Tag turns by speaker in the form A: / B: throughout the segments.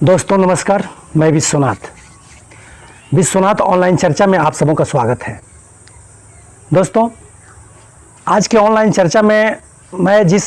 A: दोस्तों नमस्कार, मैं विश्वनाथ ऑनलाइन चर्चा में आप सबों का स्वागत है। दोस्तों, आज के ऑनलाइन चर्चा में मैं जिस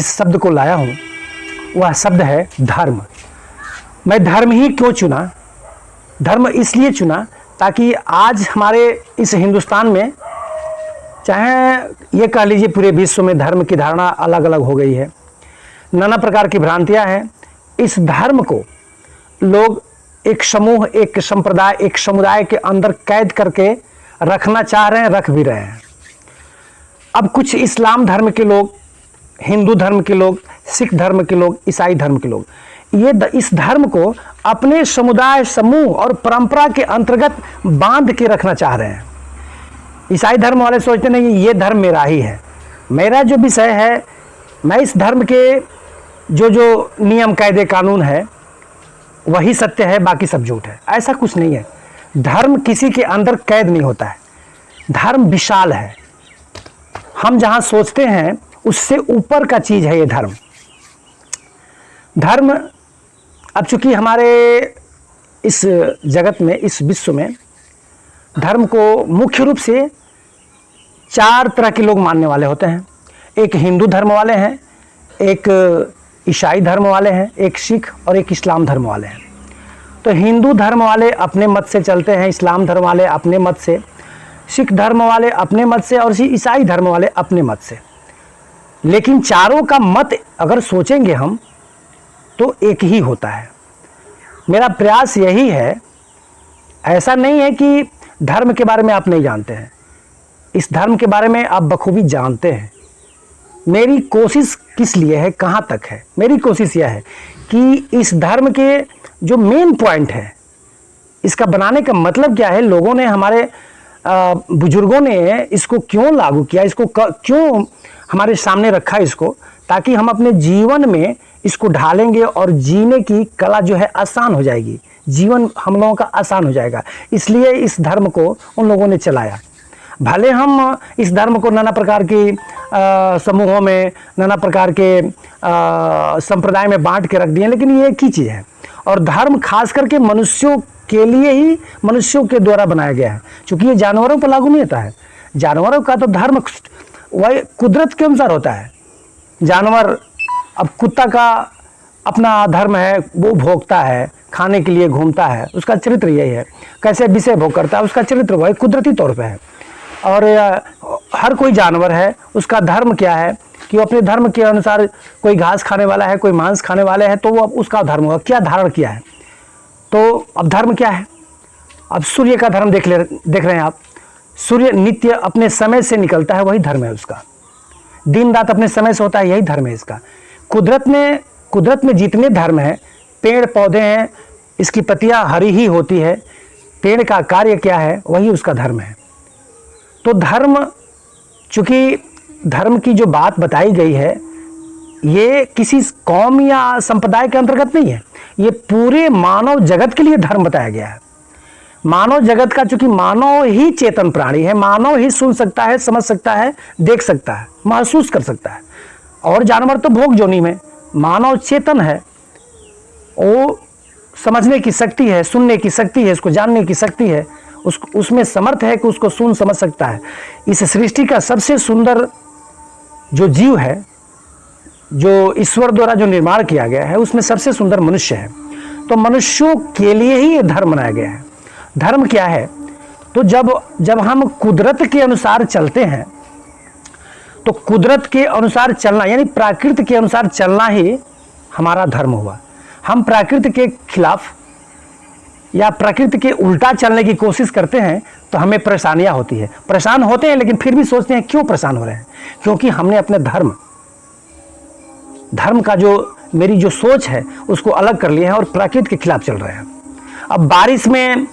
A: शब्द को लाया हूँ वह शब्द है धर्म। मैं धर्म ही क्यों चुना? धर्म इसलिए चुना ताकि आज हमारे इस हिंदुस्तान में, चाहे ये कह लीजिए पूरे विश्व में, धर्म की धारणा अलग अलग हो गई है, नाना प्रकार की भ्रांतियाँ हैं। इस धर्म को लोग एक समूह, एक संप्रदाय, एक समुदाय के अंदर कैद करके रखना चाह रहे हैं, रख भी रहे हैं। अब कुछ इस्लाम धर्म के लोग, हिंदू धर्म के लोग, सिख धर्म के लोग, ईसाई धर्म के लोग इस धर्म को अपने समुदाय, समूह और परंपरा के अंतर्गत बांध के रखना चाह रहे हैं। ईसाई धर्म वाले सोचते नहीं ये धर्म मेरा ही है, मेरा जो विषय है, मैं इस धर्म के जो नियम कायदे कानून है वही सत्य है, बाकी सब झूठ है। ऐसा कुछ नहीं है। धर्म किसी के अंदर कैद नहीं होता है। धर्म विशाल है। हम जहाँ सोचते हैं उससे ऊपर का चीज़ है ये धर्म। धर्म अब चूंकि हमारे इस जगत में, इस विश्व में धर्म को मुख्य रूप से 4 तरह के लोग मानने वाले होते हैं। एक हिंदू धर्म वाले हैं, एक ईसाई धर्म वाले हैं, एक सिख और एक इस्लाम धर्म वाले हैं। तो हिंदू धर्म वाले अपने मत से चलते हैं, इस्लाम धर्म वाले अपने मत से, सिख धर्म वाले अपने मत से और ईसाई धर्म वाले अपने मत से। लेकिन चारों का मत अगर सोचेंगे हम तो एक ही होता है। मेरा प्रयास यही है, ऐसा नहीं है कि धर्म के बारे में आप नहीं जानते हैं, इस धर्म के बारे में आप बखूबी जानते हैं। मेरी कोशिश किस लिए है, कहाँ तक है? मेरी कोशिश यह है कि इस धर्म के जो मेन पॉइंट है, इसका बनाने का मतलब क्या है, लोगों ने, हमारे बुजुर्गों ने इसको क्यों लागू किया, इसको क्यों हमारे सामने रखा इसको, ताकि हम अपने जीवन में इसको ढालेंगे और जीने की कला जो है आसान हो जाएगी, जीवन हम लोगों का आसान हो जाएगा। इसलिए इस धर्म को उन लोगों ने चलाया। भले हम इस धर्म को नाना प्रकार की समूहों में, नाना प्रकार के संप्रदाय में बांट के रख दिए, लेकिन ये एक ही चीज़ है। और धर्म खास करके मनुष्यों के लिए ही, मनुष्यों के द्वारा बनाया गया है, क्योंकि ये जानवरों पर लागू नहीं होता है। जानवरों का तो धर्म वही कुदरत के अनुसार होता है। जानवर, अब कुत्ता का अपना धर्म है, वो भोगता है, खाने के लिए घूमता है, उसका चरित्र यही है। कैसे विषय भोग करता है, उसका चरित्र वही कुदरती तौर पे है। और हर कोई जानवर है, उसका धर्म क्या है कि वो अपने धर्म के अनुसार, कोई घास खाने वाला है, कोई मांस खाने वाले है, तो वो उसका धर्म होगा, क्या धारण किया है। तो अब धर्म क्या है? अब सूर्य का धर्म देख रहे हैं आप। सूर्य नित्य अपने समय से निकलता है, वही धर्म है उसका। दिन रात अपने समय से होता है, यही धर्म है इसका। कुदरत में जितने धर्म हैं, पेड़ पौधे हैं, इसकी पत्तियां हरी ही होती है, पेड़ का कार्य क्या है, वही उसका धर्म है। तो धर्म, चूंकि धर्म की जो बात बताई गई है, ये किसी कौम या संप्रदाय के अंतर्गत नहीं है, ये पूरे मानव जगत के लिए धर्म बताया गया है। मानव जगत का, चूंकि मानव ही चेतन प्राणी है, मानव ही सुन सकता है, समझ सकता है, देख सकता है, महसूस कर सकता है। और जानवर तो भोग जोनी में, मानव चेतन है, वो समझने की शक्ति है, सुनने की शक्ति है, उसको जानने की शक्ति है, उसमें समर्थ है कि उसको सुन समझ सकता है। इस सृष्टि का सबसे सुंदर जो जीव है, जो ईश्वर द्वारा जो निर्माण किया गया है, उसमें सबसे सुंदर मनुष्य है। तो मनुष्यों के लिए ही ये धर्म बनाया गया है। धर्म क्या है? तो जब हम कुदरत के अनुसार चलते हैं, तो कुदरत के अनुसार चलना यानी प्रकृति के अनुसार चलना ही हमारा धर्म हुआ। हम प्रकृति के खिलाफ या प्रकृति के उल्टा चलने की कोशिश करते हैं तो हमें परेशानियां होती है। परेशान होते हैं, लेकिन फिर भी सोचते हैं क्यों परेशान हो रहे हैं? क्योंकि हमने अपने धर्म का जो, मेरी जो सोच है, उसको अलग कर लिया है और प्रकृति के खिलाफ चल रहे हैं। अब बारिश में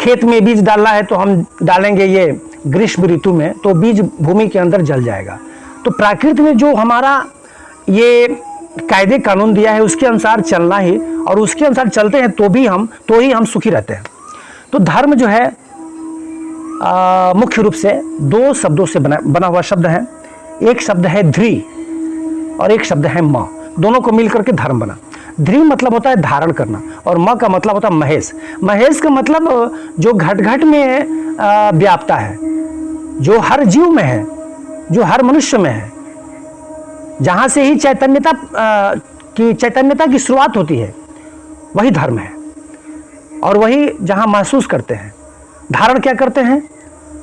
A: खेत में बीज डालना है तो हम डालेंगे ये ग्रीष्म ऋतु में, तो बीज भूमि के अंदर जल जाएगा। तो प्रकृति में जो हमारा ये कायदे कानून दिया है, उसके अनुसार चलना ही, और उसके अनुसार चलते हैं तो ही हम सुखी रहते हैं। तो धर्म जो है मुख्य रूप से 2 शब्दों से बना हुआ शब्द है। एक शब्द है ध्री और एक शब्द है माँ। दोनों को मिलकर के धर्म बना। ध्री मतलब होता है धारण करना, और म का मतलब होता है महेश। महेश का मतलब जो घट घट में व्याप्ता है, जो हर जीव में है, जो हर मनुष्य में है, जहाँ से ही चैतन्यता की शुरुआत होती है, वही धर्म है। और वही जहाँ महसूस करते हैं, धारण क्या करते हैं,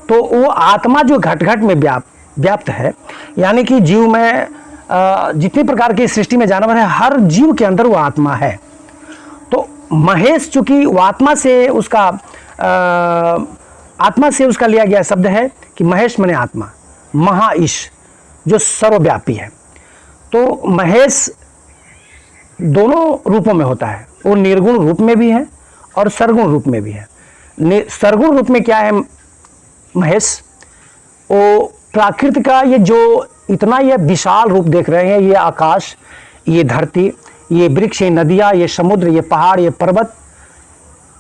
A: तो वो आत्मा जो घट घट में व्याप्त है, यानी कि जीव में जितने प्रकार की सृष्टि में जानवर है, हर जीव के अंदर वो आत्मा है। तो महेश चूंकि वो आत्मा से उसका लिया गया शब्द है कि महेश माने आत्मा, महाईश जो सर्वव्यापी है। तो महेश दोनों रूपों में होता है, वो निर्गुण रूप में भी है और सरगुण रूप में भी है। सरगुण रूप में क्या है महेश, वो प्राकृतिक का ये जो इतना ये विशाल रूप देख रहे हैं, ये आकाश, ये धरती, ये वृक्ष, ये नदियाँ, ये समुद्र, ये पहाड़, ये पर्वत,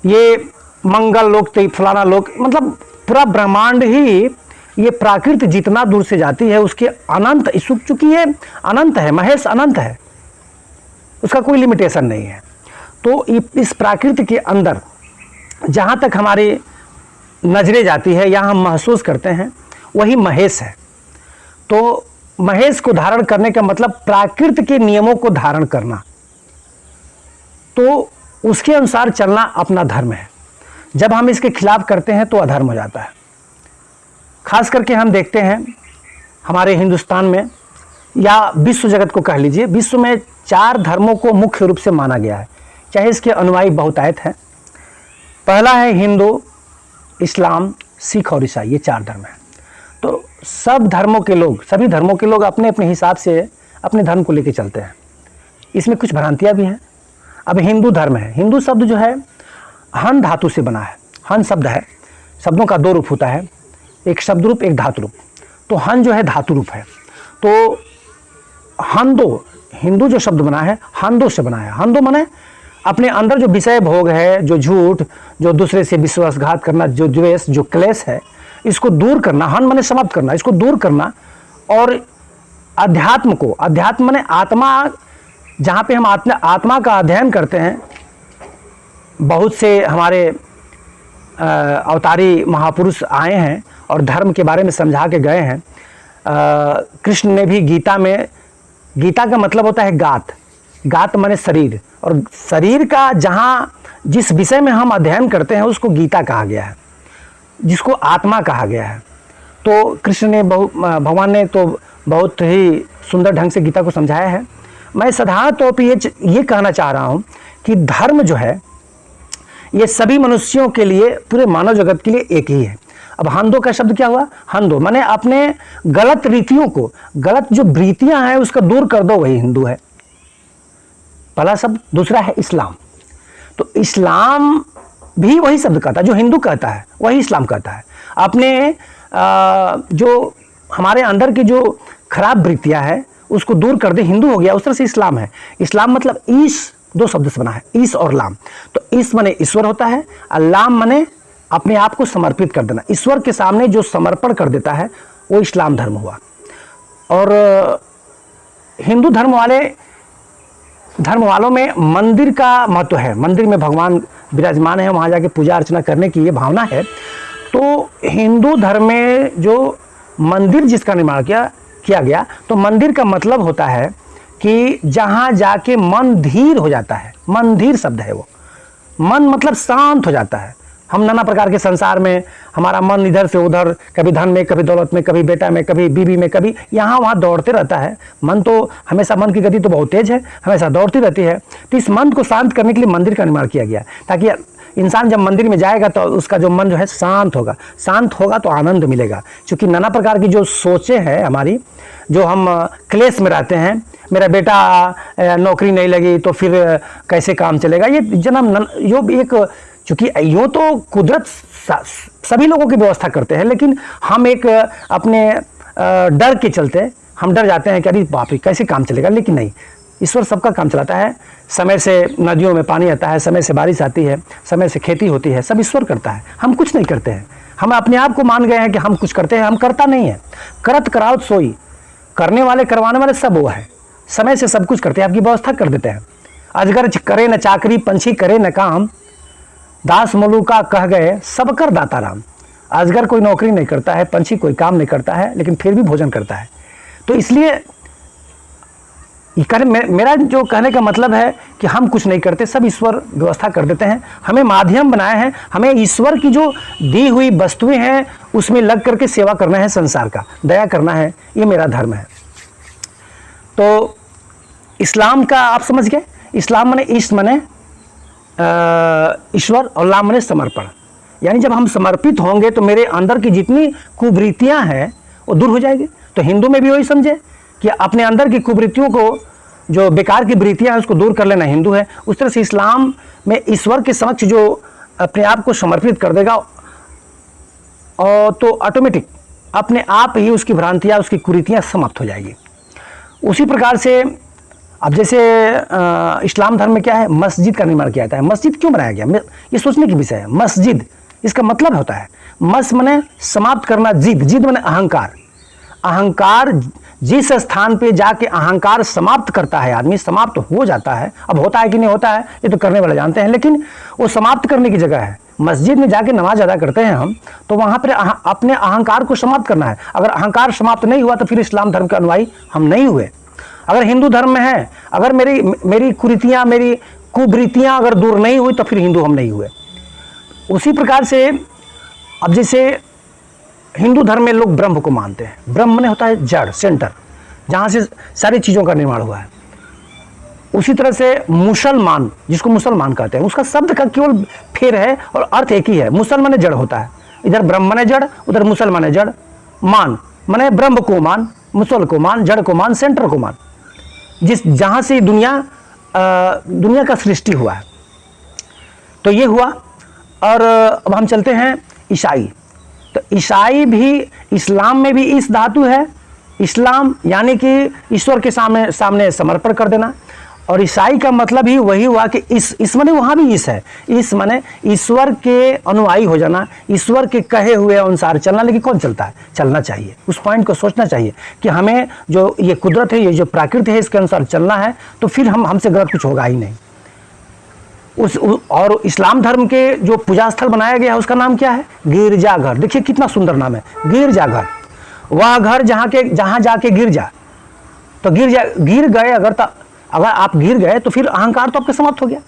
A: ये मंगल लोक, तो फलाना लोक, मतलब पूरा ब्रह्मांड ही ये प्राकृत जितना दूर से जाती है उसके अनंत, चूंकि ये अनंत है, महेश अनंत है, उसका कोई लिमिटेशन नहीं है। तो इस प्राकृति के अंदर जहाँ तक हमारी नजरें जाती है, यहाँ हम महसूस करते हैं, वही महेश है। तो महेश को धारण करने का मतलब प्राकृति के नियमों को धारण करना, तो उसके अनुसार चलना अपना धर्म है। जब हम इसके खिलाफ करते हैं तो अधर्म हो जाता है। खास करके हम देखते हैं हमारे हिंदुस्तान में या विश्व जगत को कह लीजिए, विश्व में 4 धर्मों को मुख्य रूप से माना गया है, चाहे इसके अनुयायी बहुतायत हैं। पहला है हिंदू, इस्लाम, सिख और ईसाई, ये 4 धर्म हैं। तो सभी धर्मों के लोग अपने अपने हिसाब से अपने धर्म को लेकर चलते हैं। इसमें कुछ भ्रांतियाँ भी हैं। अब हिंदू धर्म है, हिंदू शब्द जो है हन धातु से बना है। हन शब्द है, शब्दों का 2 रूप होता है, एक शब्द रूप, एक धातु रूप। तो हन जो है धातु रूप है। तो हंदो, हिंदू जो शब्द बना है हंदो से बना है। हंदो माने अपने अंदर जो विषय भोग है, जो झूठ, जो दूसरे से विश्वासघात करना, जो द्वेष, जो क्लेश है, इसको दूर करना। हन माने समाप्त करना, इसको दूर करना। और अध्यात्म माने आत्मा, जहाँ पे हम आत्मा का अध्ययन करते हैं। बहुत से हमारे अवतारी महापुरुष आए हैं और धर्म के बारे में समझा के गए हैं। कृष्ण ने भी गीता में, गीता का मतलब होता है गात माने शरीर, और शरीर का जिस विषय में हम अध्ययन करते हैं उसको गीता कहा गया है, जिसको आत्मा कहा गया है। तो कृष्ण ने भगवान ने तो बहुत ही सुंदर ढंग से गीता को समझाया है। मैं साधारण तौर पर ये कहना चाह रहा हूँ कि धर्म जो है ये सभी मनुष्यों के लिए, पूरे मानव जगत के लिए एक ही है। अब हंदो का शब्द क्या हुआ, हंदो माने अपने गलत रीतियों को, गलत जो वृत्तियां हैं उसका दूर कर दो, वही हिंदू है, पहला शब्द। दूसरा है इस्लाम। तो इस्लाम भी वही शब्द कहता है, जो हिंदू कहता है वही इस्लाम कहता है। अपने जो हमारे अंदर की जो खराब वृत्तियां हैं उसको दूर कर दे, हिंदू हो गया। उस तरह से इस्लाम है। इस्लाम मतलब ईस, 2 शब्द से बना है, ईस और लाम। तो ईस माने ईश्वर होता है, और लाम माने अपने आप को समर्पित कर देना। ईश्वर के सामने जो समर्पण कर देता है वो इस्लाम धर्म हुआ। और हिंदू धर्म वालों में मंदिर का महत्व है। मंदिर में भगवान विराजमान है, वहाँ जाके पूजा अर्चना करने की ये भावना है। तो हिंदू धर्म में जो मंदिर जिसका निर्माण किया गया, तो मंदिर का मतलब होता है कि जहाँ जाके मन धीर हो जाता है। मन धीर शब्द है वो, मन मतलब शांत हो जाता है। हम नाना प्रकार के संसार में हमारा मन इधर से उधर, कभी धन में, कभी दौलत में, कभी बेटा में, कभी बीवी में, कभी यहाँ वहाँ दौड़ते रहता है। मन तो हमेशा, मन की गति तो बहुत तेज है, हमेशा दौड़ती रहती है। तो इस मन को शांत करने के लिए मंदिर का निर्माण किया गया, ताकि इंसान जब मंदिर में जाएगा तो उसका जो मन जो है शांत होगा तो आनंद मिलेगा। क्योंकि नाना प्रकार की जो सोचें हैं हमारी, जो हम क्लेश में रहते हैं, मेरा बेटा नौकरी नहीं लगी तो फिर कैसे काम चलेगा, ये यो एक, चूँकि यो तो कुदरत सभी लोगों की व्यवस्था करते हैं, लेकिन हम एक अपने डर के चलते हम डर जाते हैं कि अरे बाप रे कैसे काम चलेगा। लेकिन नहीं, ईश्वर सबका काम चलाता है। समय से नदियों में पानी आता है, समय से बारिश आती है, समय से खेती होती है, सब ईश्वर करता है। हम कुछ नहीं करते हैं। हम अपने आप को मान गए हैं कि हम कुछ करते हैं, हम करता नहीं है। करत करावत सोई, करने वाले करवाने वाले सब वो है। समय से सब कुछ करते हैं, आपकी व्यवस्था कर देते हैं। अजगर करे न चाकरी, पंछी करे न काम, दास मलूका कह गए सब कर दाता राम। अजगर कोई नौकरी नहीं करता है, पंछी कोई काम नहीं करता है, लेकिन फिर भी भोजन करता है। तो इसलिए मेरा जो कहने का मतलब है कि हम कुछ नहीं करते, सब ईश्वर व्यवस्था कर देते हैं। हमें माध्यम बनाए हैं, हमें ईश्वर की जो दी हुई वस्तुएं हैं उसमें लग करके सेवा करना है, संसार का दया करना है, ये मेरा धर्म है। तो इस्लाम का आप समझ गए, इस्लाम माने इष्ट माने ईश्वर और लाम माने समर्पण। यानी जब हम समर्पित होंगे तो मेरे अंदर की जितनी कुवृत्तियां हैं वो दूर हो जाएगी। तो हिंदू में भी वही समझे कि अपने अंदर की कुवृत्तियों को, जो बेकार की वृत्तियां हैं उसको दूर कर लेना हिंदू है। उस तरह से इस्लाम में ईश्वर के समक्ष जो अपने आप को समर्पित कर देगा और तो ऑटोमेटिक अपने आप ही उसकी भ्रांतियां, उसकी कुरीतियां समाप्त हो जाएगी। उसी प्रकार से अब जैसे इस्लाम धर्म में क्या है, मस्जिद का निर्माण किया जाता है। मस्जिद क्यों बनाया गया, ये सोचने की विषय है। मस्जिद इसका मतलब होता है मस माने समाप्त करना, जिद, जिद माने अहंकार। अहंकार जिस स्थान पे जाके अहंकार समाप्त करता है, आदमी समाप्त हो जाता है। अब होता है कि नहीं होता है ये तो करने वाले जानते हैं, लेकिन वो समाप्त करने की जगह है। मस्जिद में जाके नमाज अदा करते हैं हम, तो वहाँ पर अपने अहंकार को समाप्त करना है। अगर अहंकार समाप्त नहीं हुआ तो फिर इस्लाम धर्म के अनुयायी हम नहीं हुए। अगर हिंदू धर्म में है, अगर मेरी कुरीतियाँ, मेरी कुवृत्तियाँ अगर दूर नहीं हुई तो फिर हिंदू हम नहीं हुए। उसी प्रकार से अब जैसे हिंदू धर्म में लोग ब्रह्म को मानते हैं। ब्रह्म माने होता है जड़, सेंटर, जहाँ से सारी चीज़ों का निर्माण हुआ है। उसी तरह से मुसलमान, जिसको मुसलमान कहते हैं, उसका शब्द का केवल फेर है और अर्थ एक ही है। मुसलमान जड़ होता है, इधर ब्रह्म माने जड़, उधर मुसलमान जड़। मान माने ब्रह्म को मान, मुसल को मान, जड़ को मान, सेंटर को मान, जहाँ से दुनिया का सृष्टि हुआ है। तो ये हुआ। और अब हम चलते हैं ईसाई। तो ईसाई भी, इस्लाम में भी इस धातु है। इस्लाम यानी कि ईश्वर के सामने समर्पण कर देना। और ईसाई का मतलब ही वही हुआ कि इस माने वहाँ भी इस है, इस माने ईश्वर के अनुयायी हो जाना, ईश्वर के कहे हुए अनुसार चलना। लेकिन कौन चलता है, चलना चाहिए, उस पॉइंट को सोचना चाहिए कि हमें जो ये कुदरत है, ये जो प्राकृति है, इसके अनुसार चलना है, तो फिर हमसे गलत कुछ होगा ही नहीं। और इस्लाम धर्म के जो पूजा स्थल बनाया गया है उसका नाम क्या है, गिरजाघर। देखिए कितना सुंदर नाम है, गिरजाघर। वह घर जहाँ जाके गिर जा, तो गिर गए अगर आप गिर गए तो फिर अहंकार तो आपका समाप्त हो गया।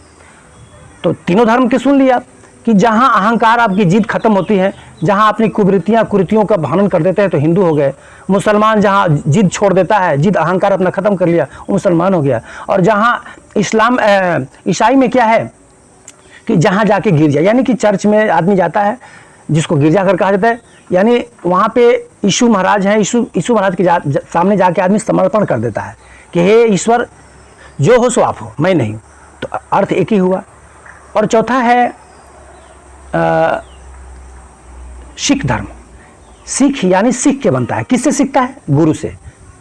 A: तो तीनों धर्म के सुन लिया कि जहाँ अहंकार, आपकी जिद खत्म होती है, जहाँ अपनी कुरीतियों का भानन कर देते हैं तो हिंदू हो गए। मुसलमान जहाँ जिद छोड़ देता है, जिद अहंकार अपना खत्म कर लिया, वो मुसलमान हो गया। और जहाँ ईसाई में क्या है कि जहाँ जाके गिर जाए, यानी कि चर्च में आदमी जाता है जिसको गिरजाघर कहा जाता है, यानी वहाँ पे यीशु महाराज हैं, यीशु महाराज के सामने जाके आदमी समर्पण कर देता है कि हे ईश्वर, जो हो सो आप हो, मैं नहीं। तो अर्थ एक ही हुआ। और चौथा है सिख धर्म। सिख यानी सीख के बनता है, किससे सीखता है, गुरु से।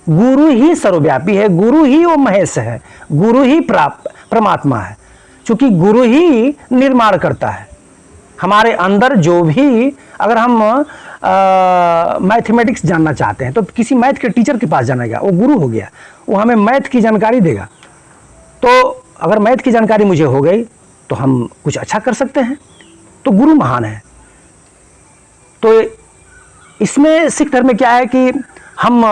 A: गुरु ही सर्वव्यापी है, गुरु ही वो महेश है, गुरु ही परमात्मा है। क्योंकि गुरु ही निर्माण करता है हमारे अंदर। जो भी, अगर हम मैथमेटिक्स जानना चाहते हैं तो किसी मैथ के टीचर के पास जाना, वो गुरु हो गया, वो हमें मैथ की जानकारी देगा। तो अगर मैथ की जानकारी मुझे हो गई तो हम कुछ अच्छा कर सकते हैं, तो गुरु महान है। तो इसमें सिख धर्म में क्या है कि हम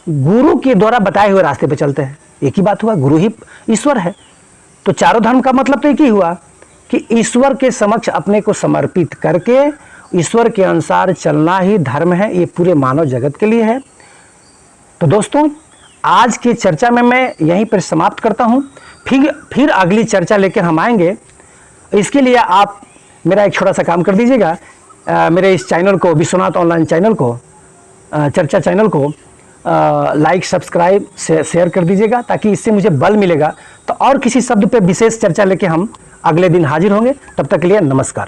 A: गुरु के द्वारा बताए हुए रास्ते पे चलते हैं। एक ही बात हुआ, गुरु ही ईश्वर है। तो चारों धर्म का मतलब तो एक ही हुआ कि ईश्वर के समक्ष अपने को समर्पित करके ईश्वर के अनुसार चलना ही धर्म है। ये पूरे मानव जगत के लिए है। तो दोस्तों, आज की चर्चा में मैं यहीं पर समाप्त करता हूँ। फिर अगली चर्चा लेकर हम आएंगे। इसके लिए आप मेरा एक छोटा सा काम कर दीजिएगा, मेरे इस चैनल को, विश्वनाथ ऑनलाइन चैनल को, चर्चा चैनल को लाइक, सब्सक्राइब, शेयर कर दीजिएगा, ताकि इससे मुझे बल मिलेगा। तो और किसी शब्द पे विशेष चर्चा लेके हम अगले दिन हाजिर होंगे। तब तक के लिए नमस्कार।